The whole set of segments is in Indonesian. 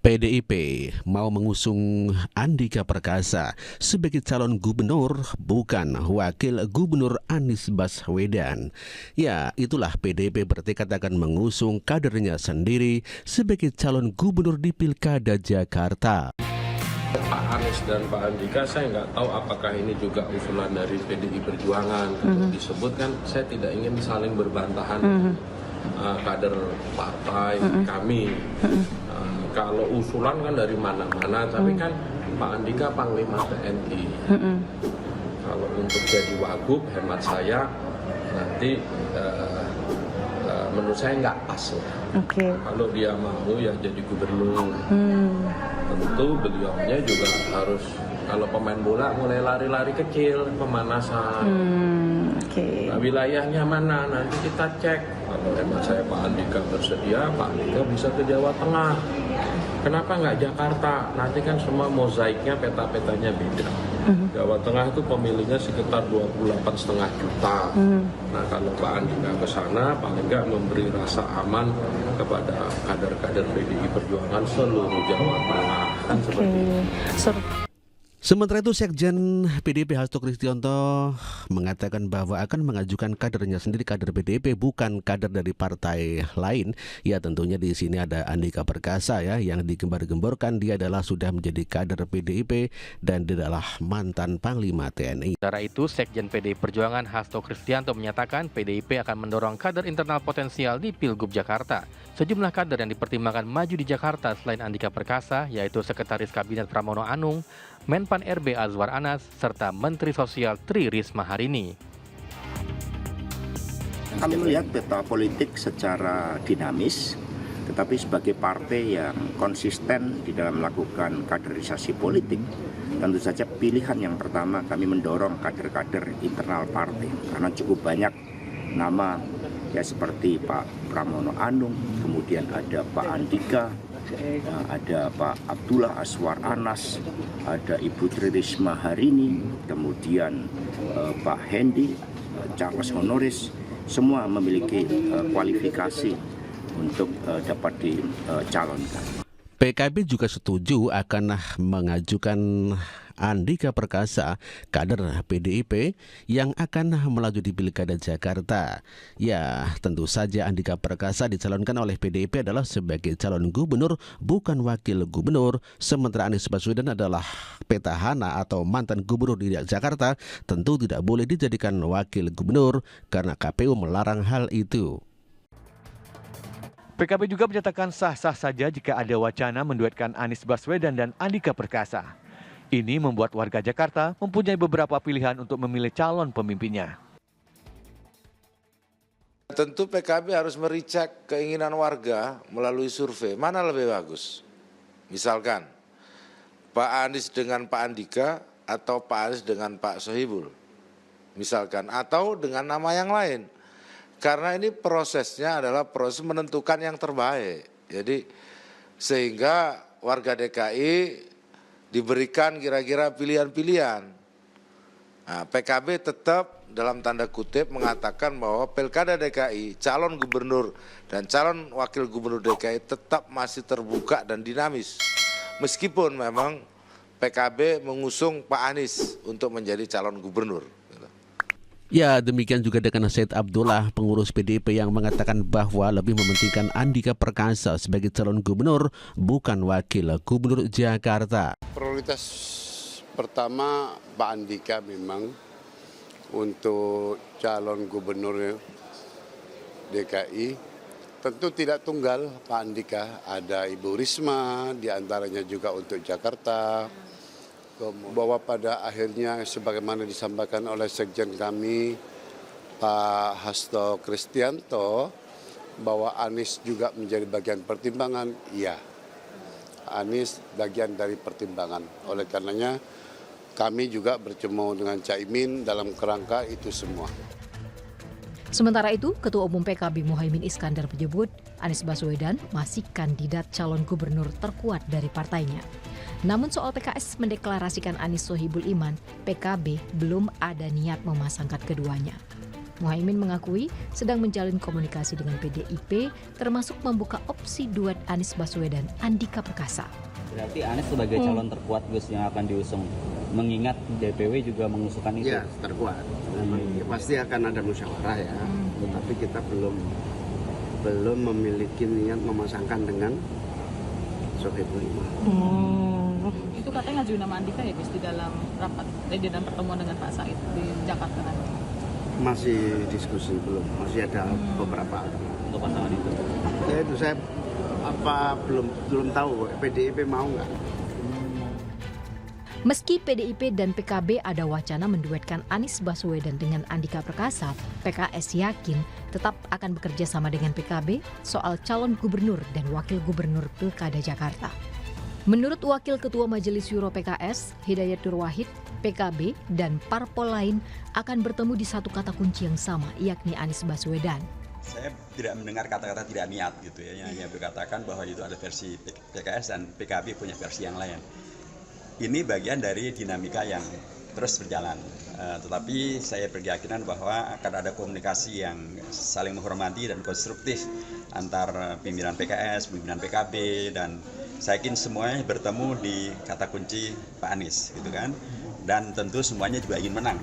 PDIP mau mengusung Andika Perkasa sebagai calon gubernur, bukan wakil gubernur Anies Baswedan. Ya, itulah PDIP bertekad akan mengusung kadernya sendiri sebagai calon gubernur di Pilkada Jakarta. Pak Anies dan Pak Andika, saya nggak tahu apakah ini juga usulan dari PDI Perjuangan. Disebutkan, saya tidak ingin saling berbantahan kader partai kami. Kalau usulan kan dari mana-mana, tapi kan Pak Andika Panglima TNI. Kalau untuk jadi wagub, hemat saya nanti menurut saya nggak pas lah. Kalau dia mau ya jadi gubernur, tentu beliaunya juga harus, kalau pemain bola mulai lari-lari kecil, pemanasan. Nah, wilayahnya mana nanti kita cek. Kalau hemat saya Pak Andika bersedia, Pak Andika bisa ke Jawa Tengah. Kenapa nggak Jakarta? Nanti kan semua mozaiknya, peta-petanya beda. Jawa Tengah itu pemilihnya sekitar 28,5 juta. Nah, kalau Pak Andika ke sana, paling nggak memberi rasa aman kepada kader-kader PDI Perjuangan seluruh Jawa Tengah. Kan seperti itu. Sementara itu, Sekjen PDIP Hasto Kristianto mengatakan bahwa akan mengajukan kadernya sendiri, kader PDIP, bukan kader dari partai lain. Ya, tentunya di sini ada Andika Perkasa ya, yang digembar-gemborkan dia adalah sudah menjadi kader PDIP dan dia adalah mantan Panglima TNI. Sementara itu, Sekjen PDI Perjuangan Hasto Kristianto menyatakan PDIP akan mendorong kader internal potensial di Pilgub Jakarta. Sejumlah kader yang dipertimbangkan maju di Jakarta selain Andika Perkasa, yaitu Sekretaris Kabinet Pramono Anung, Menpan RB Azwar Anas, serta Menteri Sosial Tri Risma Harini. Kami melihat peta politik secara dinamis, tetapi sebagai partai yang konsisten di dalam melakukan kaderisasi politik, tentu saja pilihan yang pertama kami mendorong kader-kader internal partai, karena cukup banyak nama ya seperti Pak Pramono Anung, kemudian ada Pak Andika, ada Pak Abdullah Azwar Anas, ada Ibu Tri Risma Harini, kemudian Pak Hendi, Charles Honoris, semua memiliki kualifikasi untuk dapat dicalonkan. PKB juga setuju akan mengajukan Andika Perkasa, kader PDIP yang akan melaju di Pilkada Jakarta. Ya, tentu saja Andika Perkasa dicalonkan oleh PDIP adalah sebagai calon gubernur, bukan wakil gubernur. Sementara Anies Baswedan adalah petahana atau mantan gubernur di Jakarta, tentu tidak boleh dijadikan wakil gubernur karena KPU melarang hal itu. PKB juga menyatakan sah-sah saja jika ada wacana menduetkan Anies Baswedan dan Andika Perkasa. Ini membuat warga Jakarta mempunyai beberapa pilihan untuk memilih calon pemimpinnya. Tentu PKB harus mericek keinginan warga melalui survei. Mana lebih bagus? Misalkan Pak Anies dengan Pak Andika atau Pak Anies dengan Pak Sohibul. Misalkan, atau dengan nama yang lain. Karena ini prosesnya adalah proses menentukan yang terbaik. Jadi sehingga warga DKI diberikan kira-kira pilihan-pilihan. Nah, PKB tetap dalam tanda kutip mengatakan bahwa Pilkada DKI, calon gubernur dan calon wakil gubernur DKI tetap masih terbuka dan dinamis. Meskipun memang PKB mengusung Pak Anies untuk menjadi calon gubernur. Ya, demikian juga dengan Said Abdullah, pengurus PDIP yang mengatakan bahwa lebih mementingkan Andika Perkasa sebagai calon gubernur, bukan wakil gubernur Jakarta. Prioritas pertama Pak Andika memang untuk calon gubernur DKI. Tentu tidak tunggal Pak Andika, ada Ibu Risma, diantaranya juga untuk Jakarta. Bahwa pada akhirnya sebagaimana disampaikan oleh Sekjen kami Pak Hasto Kristianto bahwa Anies juga menjadi bagian pertimbangan, iya, Anies bagian dari pertimbangan. Oleh karenanya kami juga bertemu dengan Caimin dalam kerangka itu semua. Sementara itu, Ketua Umum PKB Muhaimin Iskandar menyebut Anies Baswedan masih kandidat calon gubernur terkuat dari partainya. Namun soal PKS mendeklarasikan Anies Sohibul Iman, PKB belum ada niat memasangkan keduanya. Muhaimin mengakui sedang menjalin komunikasi dengan PDIP termasuk membuka opsi duet Anies Baswedan Andika Perkasa. Berarti Anies sebagai calon terkuat Gus yang akan diusung, mengingat DPW juga mengusulkan itu. Ya, terkuat. Ya, pasti akan ada musyawarah ya, tetapi kita belum memiliki niat memasangkan dengan Sohibul Iman. Itu katanya ngajuin nama Andika ya Gus di dalam rapat, di dalam pertemuan dengan Pak Said di Jakarta nanti. Masih diskusi belum, masih ada beberapa Untuk pasangan itu. Ya itu saya belum tahu PDIP mau nggak. Meski PDIP dan PKB ada wacana menduetkan Anies Baswedan dengan Andika Perkasa, PKS yakin tetap akan bekerja sama dengan PKB soal calon gubernur dan wakil gubernur Pilkada Jakarta. Menurut Wakil Ketua Majelis Syuro PKS, Hidayat Nur Wahid, PKB dan parpol lain akan bertemu di satu kata kunci yang sama, yakni Anies Baswedan. Saya tidak mendengar kata-kata tidak niat gitu ya, yang berkatakan bahwa itu ada versi PKS dan PKB punya versi yang lain. Ini bagian dari dinamika yang terus berjalan. Tetapi saya berkeyakinan bahwa akan ada komunikasi yang saling menghormati dan konstruktif antar pimpinan PKS, pimpinan PKB, dan saya yakin semuanya bertemu di kata kunci Pak Anies gitu kan. Dan tentu semuanya juga ingin menang.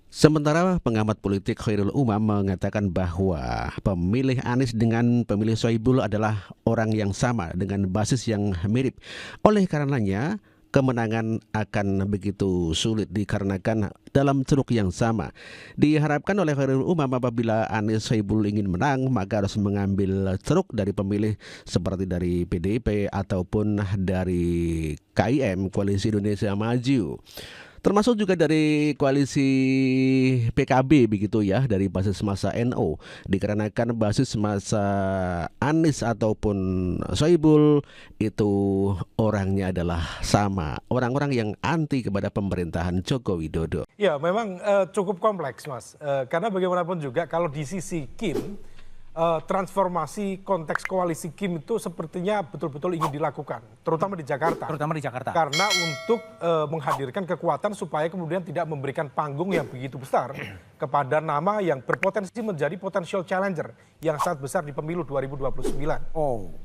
Sementara pengamat politik Khairul Umam mengatakan bahwa pemilih Anies dengan pemilih Sohibul adalah orang yang sama dengan basis yang mirip. Oleh karenanya, kemenangan akan begitu sulit dikarenakan dalam ceruk yang sama. Diharapkan oleh Khairul Umam apabila Anies Sohibul ingin menang, maka harus mengambil ceruk dari pemilih seperti dari PDIP ataupun dari KIM, Koalisi Indonesia Maju. Termasuk juga dari koalisi PKB begitu ya, dari basis massa NU. Dikarenakan basis massa Anies ataupun Sohibul itu orangnya adalah sama, orang-orang yang anti kepada pemerintahan Joko Widodo. Ya memang cukup kompleks Mas, karena bagaimanapun juga kalau di sisi Kim, transformasi konteks koalisi Kim itu sepertinya betul-betul ingin dilakukan, terutama di Jakarta. Karena untuk menghadirkan kekuatan supaya kemudian tidak memberikan panggung yang begitu besar kepada nama yang berpotensi menjadi potential challenger yang sangat besar di pemilu 2029.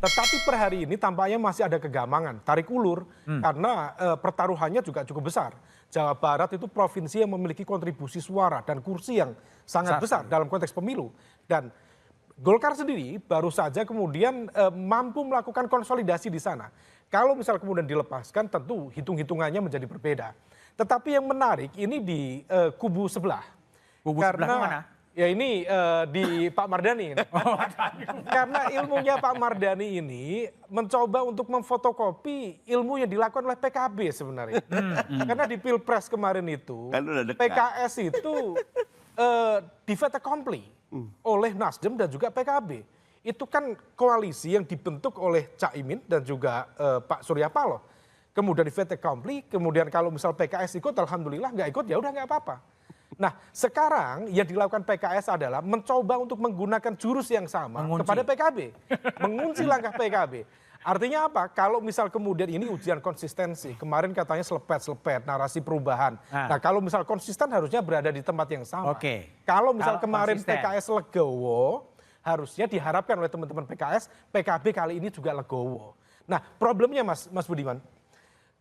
Tetapi per hari ini tampaknya masih ada kegamangan, tarik ulur, karena pertaruhannya juga cukup besar. Jawa Barat itu provinsi yang memiliki kontribusi suara dan kursi yang sangat besar dalam konteks pemilu. Dan Golkar sendiri baru saja kemudian mampu melakukan konsolidasi di sana. Kalau misal kemudian dilepaskan tentu hitung-hitungannya menjadi berbeda. Tetapi yang menarik ini di kubu sebelah. Karena sebelah mana? Ya ini di Pak Mardhani. Karena ilmunya Pak Mardhani ini mencoba untuk memfotokopi ilmu yang dilakukan oleh PKB sebenarnya. Karena di Pilpres kemarin itu PKS itu di fait accompli oleh Nasdem dan juga PKB. Itu kan koalisi yang dibentuk oleh Caimin dan juga Pak Surya Paloh. Kemudian di fait accompli, kemudian kalau misal PKS ikut, alhamdulillah, nggak ikut ya udah nggak apa-apa. Nah sekarang yang dilakukan PKS adalah mencoba untuk menggunakan jurus yang sama kepada PKB. Mengunci langkah PKB. Artinya apa? Kalau misal kemudian ini ujian konsistensi, kemarin katanya selepet, narasi perubahan. Nah kalau misal konsisten harusnya berada di tempat yang sama. Kalau misal kemarin PKS legowo, harusnya diharapkan oleh teman-teman PKS, PKB kali ini juga legowo. Nah problemnya Mas Budiman,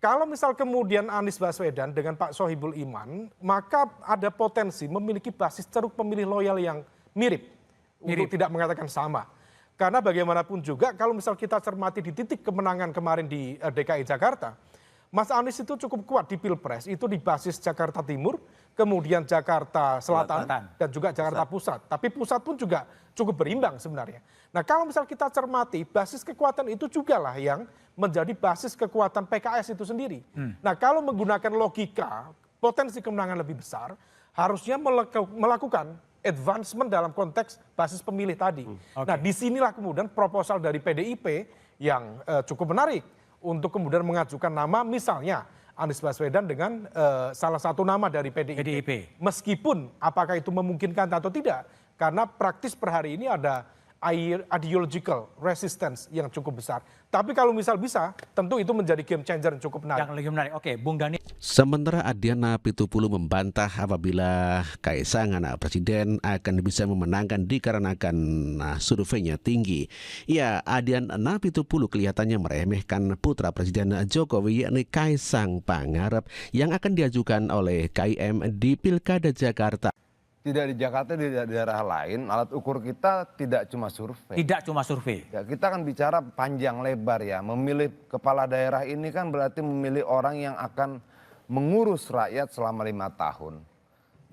kalau misal kemudian Anies Baswedan dengan Pak Sohibul Iman, maka ada potensi memiliki basis ceruk pemilih loyal yang mirip. Untuk tidak mengatakan sama. Karena bagaimanapun juga kalau misal kita cermati di titik kemenangan kemarin di DKI Jakarta, Mas Anies itu cukup kuat di Pilpres, itu di basis Jakarta Timur, kemudian Jakarta Selatan, dan juga Jakarta Pusat. Tapi pusat pun juga cukup berimbang sebenarnya. Nah kalau misal kita cermati, basis kekuatan itu juga lah yang menjadi basis kekuatan PKS itu sendiri. Nah kalau menggunakan logika, potensi kemenangan lebih besar, harusnya melakukan advancement dalam konteks basis pemilih tadi. Nah disinilah kemudian proposal dari PDIP yang cukup menarik untuk kemudian mengajukan nama misalnya Anies Baswedan dengan salah satu nama dari PDIP. Meskipun apakah itu memungkinkan atau tidak, karena praktis per hari ini ada ideological resistance yang cukup besar. Tapi kalau misal bisa, tentu itu menjadi game changer yang cukup menarik. Yang lebih menarik. Oke, Bung Dani. Sementara Adiana Pitupulu membantah apabila Kaisang anak presiden akan bisa memenangkan dikarenakan surveinya tinggi. Ya, Adiana Pitupulu kelihatannya meremehkan putra Presiden Jokowi yakni Kaisang Pangarep yang akan diajukan oleh KIM di Pilkada Jakarta. Tidak di Jakarta, di daerah lain, alat ukur kita tidak cuma survei. Tidak cuma survei. Ya, kita kan bicara panjang lebar ya. Memilih kepala daerah ini kan berarti memilih orang yang akan mengurus rakyat selama 5 tahun.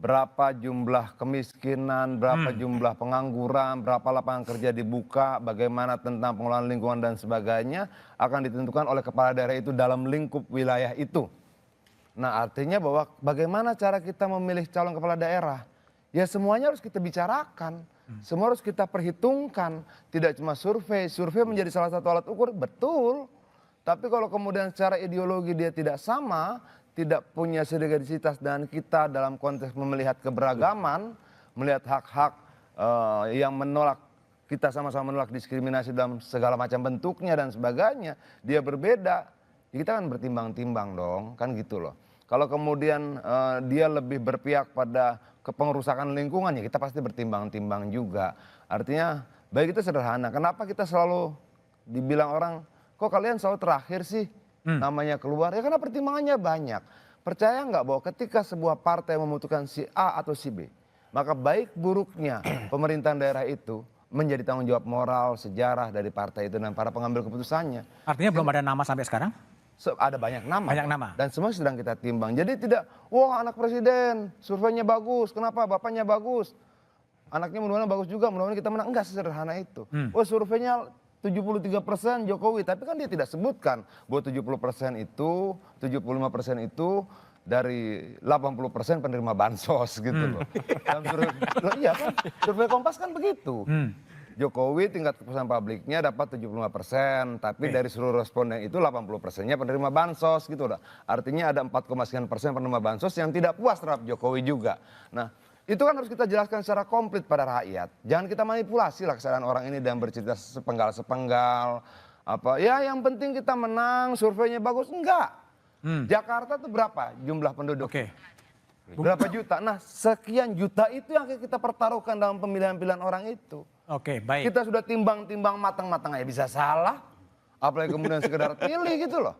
Berapa jumlah kemiskinan, berapa jumlah pengangguran, berapa lapangan kerja dibuka, bagaimana tentang pengelolaan lingkungan dan sebagainya akan ditentukan oleh kepala daerah itu dalam lingkup wilayah itu. Nah, artinya bahwa bagaimana cara kita memilih calon kepala daerah? Ya semuanya harus kita bicarakan, semua harus kita perhitungkan. Tidak cuma survei, survei menjadi salah satu alat ukur, betul. Tapi kalau kemudian secara ideologi dia tidak sama, tidak punya sinergisitas dengan kita dalam konteks melihat keberagaman, melihat hak-hak yang menolak, kita sama-sama menolak diskriminasi dalam segala macam bentuknya dan sebagainya, dia berbeda, ya kita kan bertimbang-timbang dong, kan gitu loh. Kalau kemudian dia lebih berpihak pada kepengerusakan lingkungan, ya kita pasti bertimbang-timbang juga. Artinya baik itu sederhana, kenapa kita selalu dibilang orang, kok kalian selalu terakhir sih? Namanya keluar, ya karena pertimbangannya banyak. Percaya nggak bahwa ketika sebuah partai memutuskan si A atau si B, maka baik buruknya pemerintahan daerah itu menjadi tanggung jawab moral, sejarah dari partai itu dan para pengambil keputusannya. Artinya belum ada nama sampai sekarang? Ada banyak nama. Banyak nama. Dan semua sedang kita timbang. Jadi tidak, wah anak presiden, surveinya bagus, kenapa bapaknya bagus? Anaknya mudah-mudahan bagus juga, mudah-mudahan kita menang. Enggak sesederhana itu. Wah surveinya 73% Jokowi, tapi kan dia tidak sebutkan bahwa 70% itu, 75% itu dari 80% penerima bansos gitu loh. Iya kan, survei Kompas kan begitu. Jokowi tingkat kepuasan publiknya dapat 75%, tapi dari seluruh responden itu 80%-nya penerima bansos gitu loh. Artinya ada 4,sekian persen penerima bansos yang tidak puas terhadap Jokowi juga. Nah, itu kan harus kita jelaskan secara komplit pada rakyat. Jangan kita manipulasi lah kesadaran orang ini dan bercerita sepenggal-sepenggal. Apa ya yang penting kita menang, surveinya bagus. Enggak. Jakarta tuh berapa jumlah penduduk? Berapa juta? Nah, sekian juta itu yang kita pertaruhkan dalam pemilihan-pilihan orang itu. Baik. Kita sudah timbang-timbang matang-matang aja bisa salah. Apalagi kemudian sekedar pilih gitu loh.